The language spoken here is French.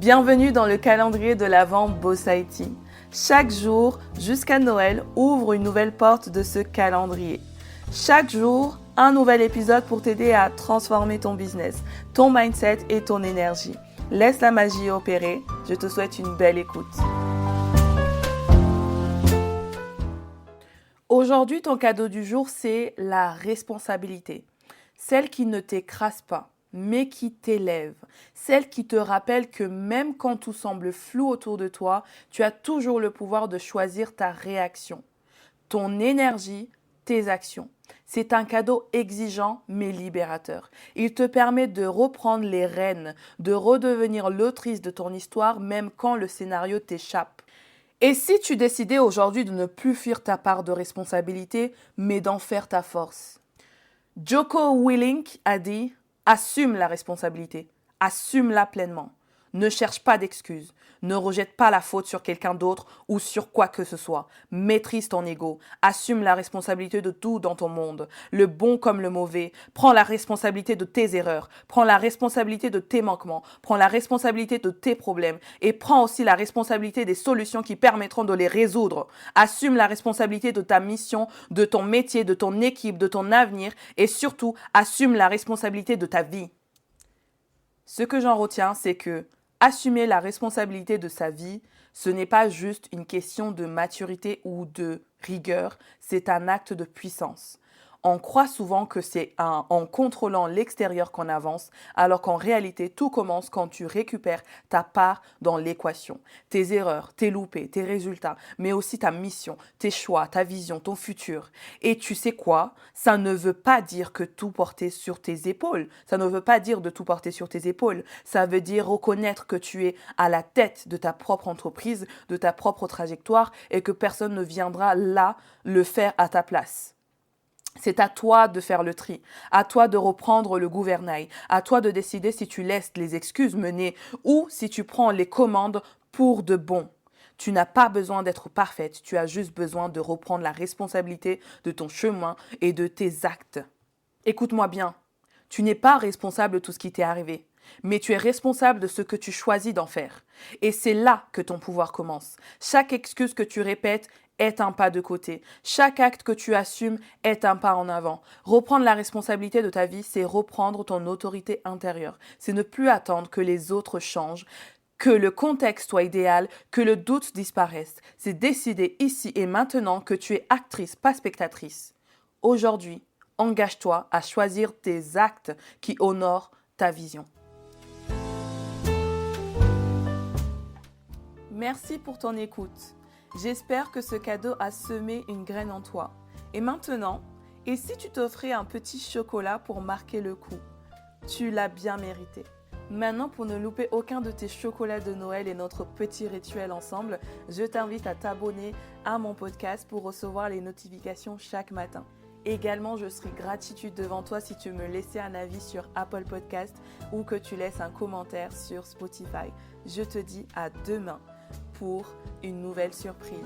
Bienvenue dans le calendrier de l'Avent Bossaïti. Chaque jour, jusqu'à Noël, ouvre une nouvelle porte de ce calendrier. Chaque jour, un nouvel épisode pour t'aider à transformer ton business, ton mindset et ton énergie. Laisse la magie opérer. Je te souhaite une belle écoute. Aujourd'hui, ton cadeau du jour, c'est la responsabilité. Celle qui ne t'écrase pas, mais qui t'élève. Celle qui te rappelle que même quand tout semble flou autour de toi, tu as toujours le pouvoir de choisir ta réaction, ton énergie, tes actions. C'est un cadeau exigeant mais libérateur. Il te permet de reprendre les rênes, de redevenir l'autrice de ton histoire même quand le scénario t'échappe. Et si tu décidais aujourd'hui de ne plus fuir ta part de responsabilité, mais d'en faire ta force? Jocko Willink a dit « Assume la responsabilité, assume-la pleinement. Ne cherche pas d'excuses, ne rejette pas la faute sur quelqu'un d'autre ou sur quoi que ce soit. Maîtrise ton ego, assume la responsabilité de tout dans ton monde, le bon comme le mauvais. Prends la responsabilité de tes erreurs, prends la responsabilité de tes manquements, prends la responsabilité de tes problèmes et prends aussi la responsabilité des solutions qui permettront de les résoudre. Assume la responsabilité de ta mission, de ton métier, de ton équipe, de ton avenir et surtout, assume la responsabilité de ta vie. » Ce que j'en retiens, c'est que assumer la responsabilité de sa vie, ce n'est pas juste une question de maturité ou de rigueur, c'est un acte de puissance. On croit souvent que c'est en contrôlant l'extérieur qu'on avance, alors qu'en réalité, tout commence quand tu récupères ta part dans l'équation. Tes erreurs, tes loupés, tes résultats, mais aussi ta mission, tes choix, ta vision, ton futur. Et tu sais quoi? Ça ne veut pas dire que tout porter sur tes épaules. Ça ne veut pas dire de tout porter sur tes épaules. Ça veut dire reconnaître que tu es à la tête de ta propre entreprise, de ta propre trajectoire et que personne ne viendra là le faire à ta place. C'est à toi de faire le tri, à toi de reprendre le gouvernail, à toi de décider si tu laisses les excuses mener ou si tu prends les commandes pour de bon. Tu n'as pas besoin d'être parfaite, tu as juste besoin de reprendre la responsabilité de ton chemin et de tes actes. Écoute-moi bien, tu n'es pas responsable de tout ce qui t'est arrivé, mais tu es responsable de ce que tu choisis d'en faire. Et c'est là que ton pouvoir commence. Chaque excuse que tu répètes est un pas de côté. Chaque acte que tu assumes est un pas en avant. Reprendre la responsabilité de ta vie, c'est reprendre ton autorité intérieure. C'est ne plus attendre que les autres changent, que le contexte soit idéal, que le doute disparaisse. C'est décider ici et maintenant que tu es actrice, pas spectatrice. Aujourd'hui, engage-toi à choisir tes actes qui honorent ta vision. Merci pour ton écoute. J'espère que ce cadeau a semé une graine en toi. Et maintenant, et si tu t'offrais un petit chocolat pour marquer le coup? Tu l'as bien mérité. Maintenant, pour ne louper aucun de tes chocolats de Noël et notre petit rituel ensemble, je t'invite à t'abonner à mon podcast pour recevoir les notifications chaque matin. Également, je serai gratitude devant toi si tu me laissais un avis sur Apple Podcast ou que tu laisses un commentaire sur Spotify. Je te dis à demain pour une nouvelle surprise.